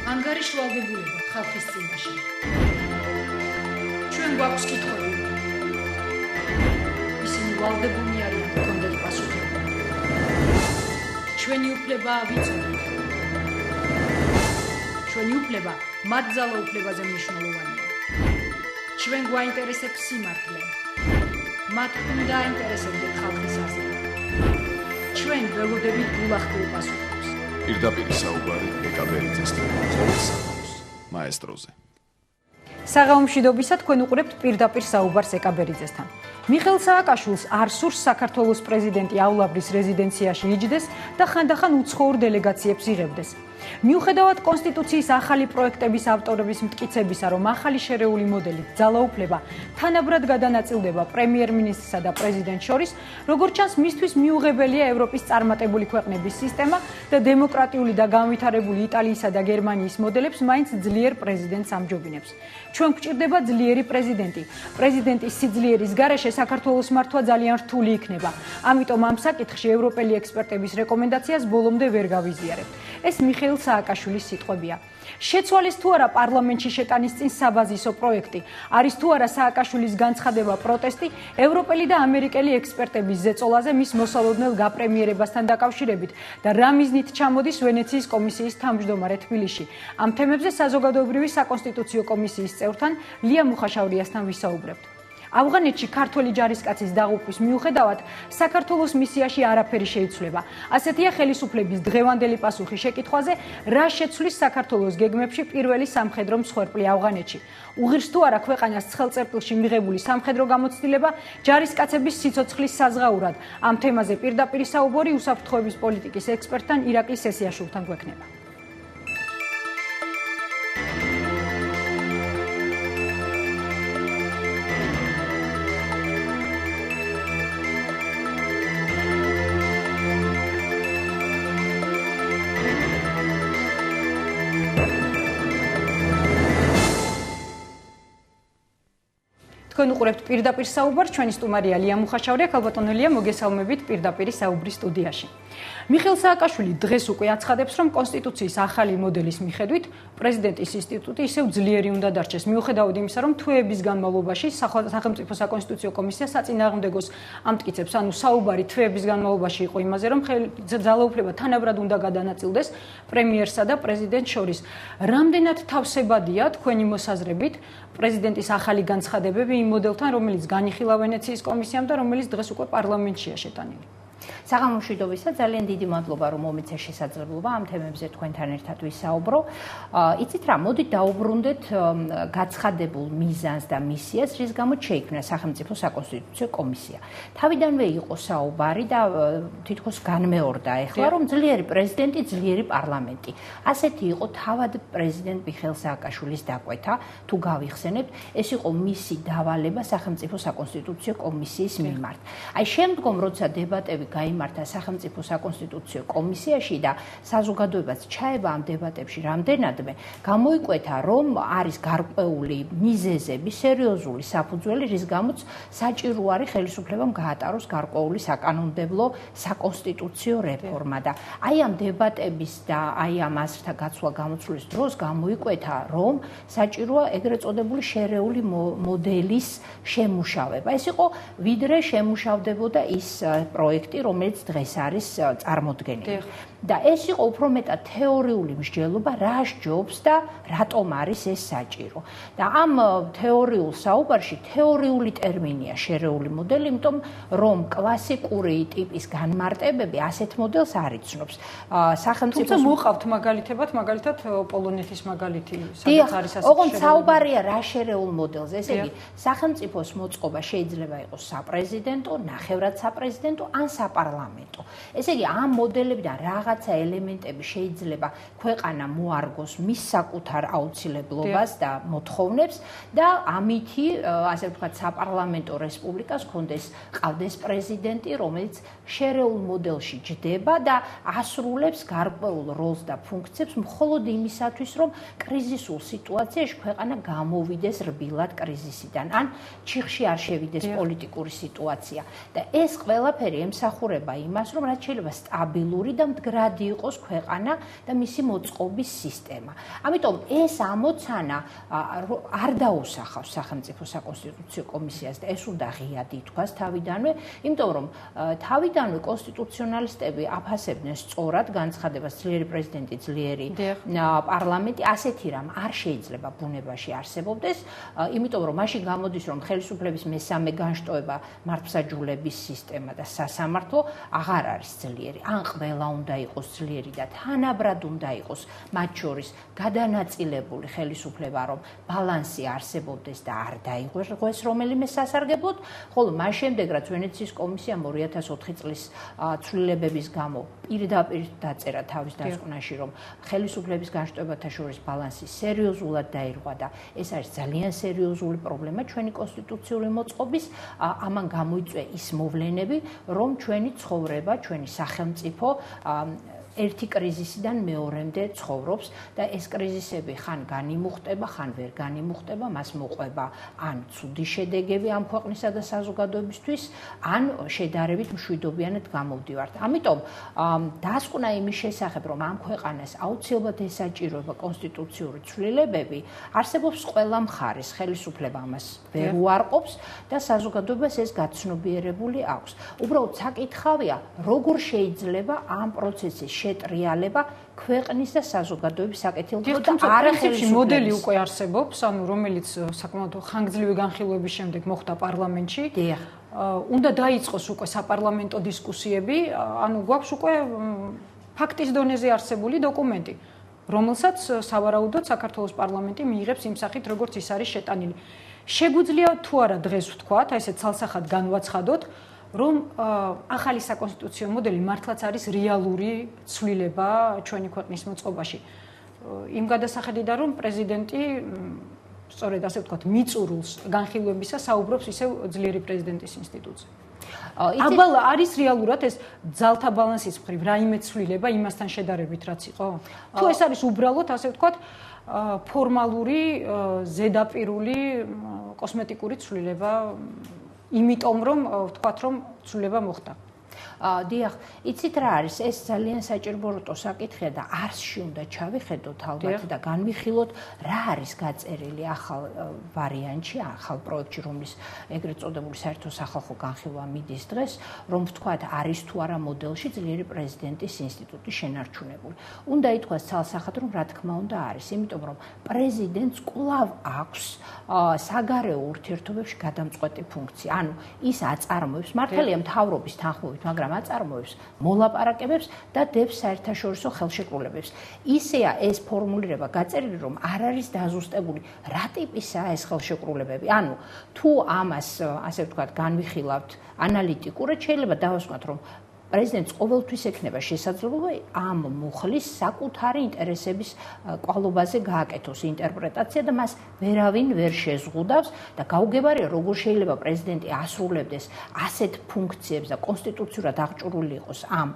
ანგარიშვალდებულება ხალხის წინაშე. ჩვენ გვაქვს კითხვები. ისინი ვალდებულნი არიან გქონდეთ პასუხები. ჩვენი უფლებაა ვიცოდეთ. ჩვენი უფლება მათ ძალაუფლებაზე მნიშვნელოვანია. ჩვენ გვაინტერესებს სიმართლე. მათ უნდა აინტერესებდეთ ხალხის აზრი. ჩვენ ველოდებით გულახდილ პასუხებს. პირდაპირ საუბარი ეკაბერიძესთან, ხოლმე მაესტროზე. საღამომშვიდობისა თქვენ უყურებთ პირდაპირ საუბარს ეკაბერიძესთან. მიხეილ სააკაშვილს არ სურს საქართველოს პრეზიდენტი აულაბრის რეზიდენციაში იჯდეს და ხანდახან უცხოურ დელეგაციებს იღებდეს. მიუხედავად კონსტიტუციის ახალი პროექტების ავტორების მტკიცებისა, რომ ახალი შერეული მოდელით ძალაუფლება თანაბრად გადანაწილდება პრემიერ-მინისტრსა და პრეზიდენტს შორის, როგორც ჩანს, მისთვის მიუღებელია ევროპის წარმატებული ქვეყნების სისტემა და დემოკრატიული და განვითარებული იტალიისა და გერმანიის მოდელებს მაინც ძლიერ პრეზიდენტს ამჯობინებს. ჩვენ გვჭირდება ძლიერი პრეზიდენტი. პრეზიდენტის სიძლიერის გარეშე საქართველოს მართვა ძალიან რთული იქნება. ამიტომ ამ საკითხში ევროპელი ექსპერტების რეკომენდაციას ბოლომდე ვერ გავიზიარებთ. ეს მიხეილ სააკაშვილის სიტყვებია. შეცვალეს თუ არა პარლამენტში შეტანის წინ საბაზისო პროექტი, არის თუ არა სააკაშვილის განცხადება პროტესტი ევროპელი და ამერიკელი ექსპერტების ზეწოლაზე მის მოსალოდნელ გაპრემიერებასთან დაკავშირებით და რა მიზნით ჩამოდის ვენეციის კომისიის თავმჯდომარე თბილისში. ამ თემებზე საზოგადოებრივი საკონსტიტუციო კომისიის წევრთან ლია მუხაშავრიასთან ვისაუბრებთ. ავღანეთში ქართველი ჯარისკაცის დაღუპვის მიუხედავად საქართველოს მისიაში არაფერი შეიცვლება. ასეთია ხელისუფლების დღევანდელი პასუხი შეკითხვაზე, რა შეცვლის საქართველოს გეგმებში პირველი სამხედრო მსხვერპლი ავღანეთში. უღირს თუ არა ქვეყანას ცხელწერტილში მიღებული სამხედრო გამოცდილება ჯარისკაცების სიცოცხლის საზღაურად. ამ თემაზე პირდაპირ საუბარი უსაფრთხოების პოლიტიკის ექსპერტთან ირაკლი სესიაშვილთან გვექნება. თქვენ უყურებთ პირდაპირ საუბარს, ჩვენი სტუმარია ლია მუხაშავრია, ქალბატონო ლია, მოგესალმებით პირდაპირ საუბრის სტუდიაში. მიხეილ სააკაშვილი დღეს უკვე აცხადებს, რომ კონსტიტუციის ახალი მოდელის მიხედვით პრეზიდენტის ინსტიტუტი ისევ ძლიერი უნდა დარჩეს, მიუხედავად იმისა, რომ თვეების განმავლობაში სახელმწიფო საკონსტიტუციო კომისია საწინააღმდეგოს ამტკიცებს, ანუ საუბარი თვეების განმავლობაში იყო იმაზე, რომ ძალაუფლება თანაბრად უნდა გადანაწილდეს პრემიერსა და პრეზიდენტს შორის. რამდენად თავსებადია თქვენი მოსაზრებით პრეზიდენტის ახალი განცხადებები იმ მოდელთან, რომელიც განიხილა ვენეციის კომისიამ და რომელიც დღეს უკვე პარლამენტშია შეტანილი. საღამომშვიდობისა, ძალიან დიდი მადლობა, რომ მომეცეს შესაძლებლობა ამ თემებზე თქვენთან ერთად ვისაუბრო. იცით რა, მოდით დაუბრუნდეთ გაცხადებულ მიზანს და მისიას, რის გამოც შეიქმნა სახელმწიფო საკონსტიტუციო კომისია. თავიდანვე იყო საუბარი და თითქოს განმეორდა ახლა, რომ ძლიერი პრეზიდენტი, ძლიერი პარლამენტი. ასეთი იყო თავად პრეზიდენტ მიხეილ სააკაშვილის დაკვეთა, თუ გავიხსენებთ, ეს იყო მისი დავალება სახელმწიფო საკონსტიტუციო კომისიის მიმართ. აი შემდგომ, როცა დებატები გაიმართა სახელმწიფო საკონსტიტუციო კომისიაში და საზოგადოებაც ჩაება ამ დებატებში რამდენადმე, გამოიკვეთა, რომ არის გარკვეული მიზეზები, სერიოზული საფუძველი, რის გამოც საჭირო არის ხელისუფლებამ გაატაროს გარკვეული საკანონმდებლო საკონსტიტუციო რეფორმა და აი ამ დებატების და აი ამ აზრთა გაცვლა-გამოცვლის დროს გამოიკვეთა, რომ საჭიროა ეგრეთ წოდებული შერეული მოდელის შემუშავება. ეს იყო ვიდრე შემუშავდებოდა ის პროექტი, რომელიც დღეს არის წარმოდგენილი. და ეს იყო უფრო მეტად თეორიული მსჯელობა, რა სჯობს და რატომ არის ეს საჭირო. და ამ თეორიულ საუბარში თეორიული ტერმინია შერეული მოდელი, იმიტომ რომ კლასიკური ტიპის განმარტებები ასეთ მოდელს არ იცნობს. თუმცა მოყავთ მაგალითად პოლონეთის მაგალითი, სადაც არის ასეთი ოღონდ საუბარია რა შერეულ მოდელზე. ესე იგი, სახელმწიფოს მოწყობა შეიძლება იყოს საპრეზიდენტო, ნახევრად საპრეზიდენტო ან საპარლამენტო. ესე იგი, ამ მოდელებიდან რაღაცა ელემენტები შეიძლება ქვეყანა მოარგოს მის საკუთარ აუცილებლობას და მოთხოვნებს და ამითი, ასე ვთქვათ, საპარლამენტო რესპუბლიკას ყავდეს პრეზიდენტი, რომელიც შერეულ მოდელში ჯდება და ასრულებს გარკვეულ როლს და ფუნქციებს მხოლოდ იმისათვის, რომ კრიზისულ სიტუაციაში ქვეყანა გამოვიდეს რბილად კრიზისიდან, ან ჩიხში არ შევიდეს პოლიტიკური სიტუაცია. და ეს ყველაფერი ემსახურება იმას, რომ რაც შეიძლება სტაბილური და მდგრადი მზრადი იყოს ქვეყანა და მისი მოწყობის სისტემა. ამიტომ ეს ამოცანა არ დაუსახავს სახელმწიფო საკონსტიტუციო კომისიას და ეს უნდა ღიად ითქვას თავიდანვე, იმიტომ რომ თავიდანვე კონსტიტუციონალისტები აფასებდნენ სწორად განცხადებას ძლიერი პრეზიდენტი, ძლიერი პარლამენტი, ასეთი რამ არ შეიძლება ბუნებაში არსებობდეს, იმიტომ რომ მაშინ გამოდის რომ ხელისუფლების მესამე განშტოება მართლმსაჯულების სისტემა და სასამართლო აღარ არის ძლიერი. ან ყველა უნდა იყოს ძლიერი და თანაბრად უნდა იყოს მათ შორის გადანაწილებული ხელისუფლება, რომ ბალანსი არსებობდეს და არ დაიღვეს რომელიმე სასარგებლოდ, ხოლო მას შემდეგ რაც ვენეციის კომისიამ 2004 წლის ცვლილებების გამო პირდაპირ დაწერა თავის დასკვნაში, რომ ხელისუფლების განშტოებათა შორის ბალანსი სერიოზულად დაირღვა და ეს არის ძალიან სერიოზული პრობლემა ჩვენი კონსტიტუციური მოწყობის, ამან გამოიწვია ის მოვლენები, რომ ჩვენი ცხოვრება, ჩვენი სახელმწიფო ერთი კრიზისიდან მეორემდე ცხოვრობს და ეს კრიზისები ხან განიმუხტება, ხან ვერ განიმუხტება, მას მოყვება ან ცუდი შედეგები ამ ქვეყნისა და საზოგადოებისთვის, ან შედარებით მშვიდობიანად გამოვდივართ. ამიტომ დასკვნა იმის შესახებ, რომ ამ ქვეყანას აუცილებლად ესაჭიროება კონსტიტუციური ცვლილებები, არსებობს ყველა მხარის, ხელისუფლება ამას ვერ უარყოფს და საზოგადოებას ეს გაცნობიერებული აქვს. უბრალოდ საკითხავია, როგორ შეიძლება ამ პროცესის შეტრიალება ქვეყნის და საზოგადოების საკეთილდღეო და არა ხელისუფლების მოდელი უკვე არსებობს, ანუ რომელიც საკმაოდ ხანგრძლივი განხილვების შემდეგ მოხდა პარლამენტში. უნდა დაიწყოს უკვე საპარლამენტო დისკუსიები, ანუ გვაქვს უკვე ფაქტის დონეზე არსებული დოკუმენტი, რომელსაც სავარაუდოდ საქართველოს პარლამენტი მიიღებს იმ სახით, როგორც ის არის შეტანილი. შეგვიძლია თუ არა დღეს ვთქვათ, აი ესეთ ცალსახად განვაცხადოთ, რომ ახალი საკონსტიტუციო მოდელი მართლაც არის რეალური ცვლილება ჩვენი ქვეყნის მოწყობაში. იმ გადასახედიდან, რომ პრეზიდენტი სწორედ ასე ვთქვათ, მიწურულს განხილვებისა საუბრობს ისევ ძლიერი პრეზიდენტის ინსტიტუტზე. აბა არის რეალურად ეს ძალთა ბალანსის მხრივ რაიმე ცვლილება იმასთან შედარებით რაც იყო? თუ ეს არის უბრალოდ ასე ვთქვათ, ფორმალური, ზედაპირული, კოსმეტიკური ცვლილება, იმიტომ რომ ვთქვათ, რომ ცვლილება მოხდა. დიახ, იცით რა არის, ეს ძალიან საჭირო საკითხია და არსში უნდა ჩავიხედოთ ალბათ და განვიხილოთ რა არის გაწერილი ახალ ვარიანტში, ახალ პროექტში, რომლის ეგრეთ წოდებული საერთო სახალხო განხილვა მიდის დღეს, რომ ვთქვათ, არის თუ არა მოდელში ძლიერი პრეზიდენტის ინსტიტუტი შენარჩუნებული. უნდა ითქვას ცალსახად, რომ რა თქმა უნდა არის, იმიტომ რომ პრეზიდენტს კვლავ აქვს საგარეო ურთიერთობებში გადამწყვეტი ფუნქცია. ანუ ის აწარმოებს მართალია მთავრობის თანხმობით, მაგრამ აწარმოებს მოლაპარაკებებს და დებს საერთაშორისო ხელშეკრულებებს. ისეა ეს ფორმულირება გაწერილი, რომ არ არის დაზუსტებული რა ტიპისაა ეს ხელშეკრულებები. ანუ თუ ამას ასე ვთქვათ განვიხილავთ ანალიტიკურად, შეიძლება დავასვათ, რომ პრეზიდენტს ყოველთვის ექნება შესაძლებლობა ამ მუხლის საკუთარი ინტერესების კვალობაზე გააკეთოს ინტერპრეტაცია და მას ვერავინ ვერ შეზღუდავს და გაუგებარია როგორ შეიძლება პრეზიდენტი ასრულებდეს ასეთ ფუნქციებს და კონსტიტუციურად აღჭურვილი იყოს ამ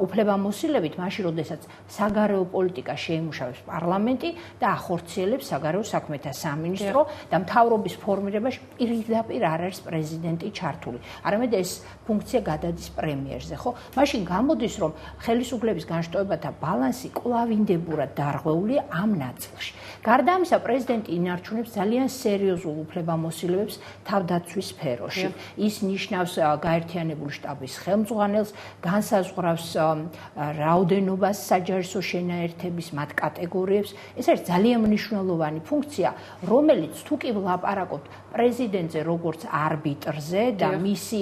უფლებამოსილებით, მაშინ როდესაც საგარეო პოლიტიკა შეიმუშავებს პარლამენტი და ახორციელებს საგარეო საქმეთა სამინისტრო და მთავრობის ფორმირებაში პირდაპირ არ არის პრეზიდენტი ჩართული. არამედ ეს ფუნქცია გადადის პრემიერზე. მაშინ გამოდის, რომ ხელისუფლების განშტოებათა ბალანსი კვლავინდებურად დარღვეულია ამ ნაწილში. გარდა ამისა, პრეზიდენტი ინარჩუნებს ძალიან სერიოზულ უფლებამოსილებებს თავდაცვის სფეროში. ის ნიშნავს გაერთიანებული შტაბის ხელმძღვანელს, განსაზღვრავს რაოდენობას საჯარისო შენაერთების მათ კატეგორიებს. ეს არის ძალიან მნიშვნელოვანი ფუნქცია, რომელიც თუ კი ვლაპარაკობთ პრეზიდენტზე როგორც არბიტრზე და მისი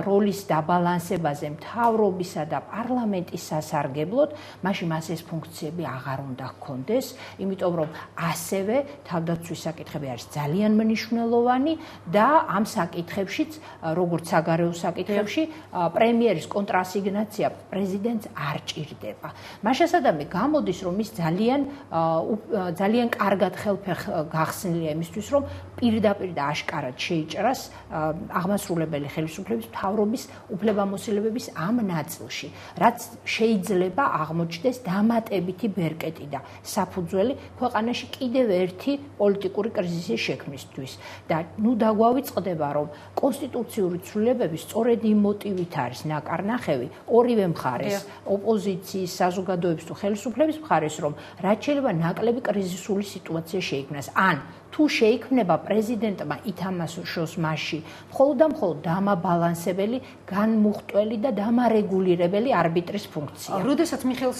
როლის დაბალანსებაზე მთავრობისა და პარლამენტის სასარგებლოდ, მაშინ მას ეს ფუნქციები აღარ უნდა ჰქონდეს, იმიტომ რომ ასევე თავდაცვის საკითხები არის ძალიან მნიშვნელოვანი და ამ საკითხებშიც, როგორც საგარეო საკითხებში, პრემიერის კონტრასიგნაცია პრეზიდენტს არ ჭირდება. მაშასადამე გამოდის, რომ ის ძალიან კარგად ხელფეხ გახსნილია იმისთვის, რომ პირდაპირ და აშკარად შეიჭრას აღმასრულებელი ხელისუფლების მთავრობის უფლებამოსილებების ამ ნაწილში, რაც შეიძლება აღმოჩნდეს დამატებითი ბერკეტი და საფუძველი ქვეყანაში კიდევ ერთი პოლიტიკური კრიზისის შექმნისთვის. და ნუ დაგვავიწყდება, რომ კონსტიტუციური ცვლილებები სწორედ იმ მოტივით არის ნაკარნახევი ორივე მხარეს, ოპოზიციის, საზოგადოების თუ ხელისუფლების მხარეს, რომ რაც შეიძლება ნაკლები კრიზისული სიტუაცია შეიქმნას. ან თუ შეიქმნება პრეზიდენტმა ითამაშოს მასში მხოლოდ და მხოლოდ დამაბალანსებელი, განმუხტველი და დამარეგულირებელი არბიტრის ფუნქცია. როდესაც მიხეილ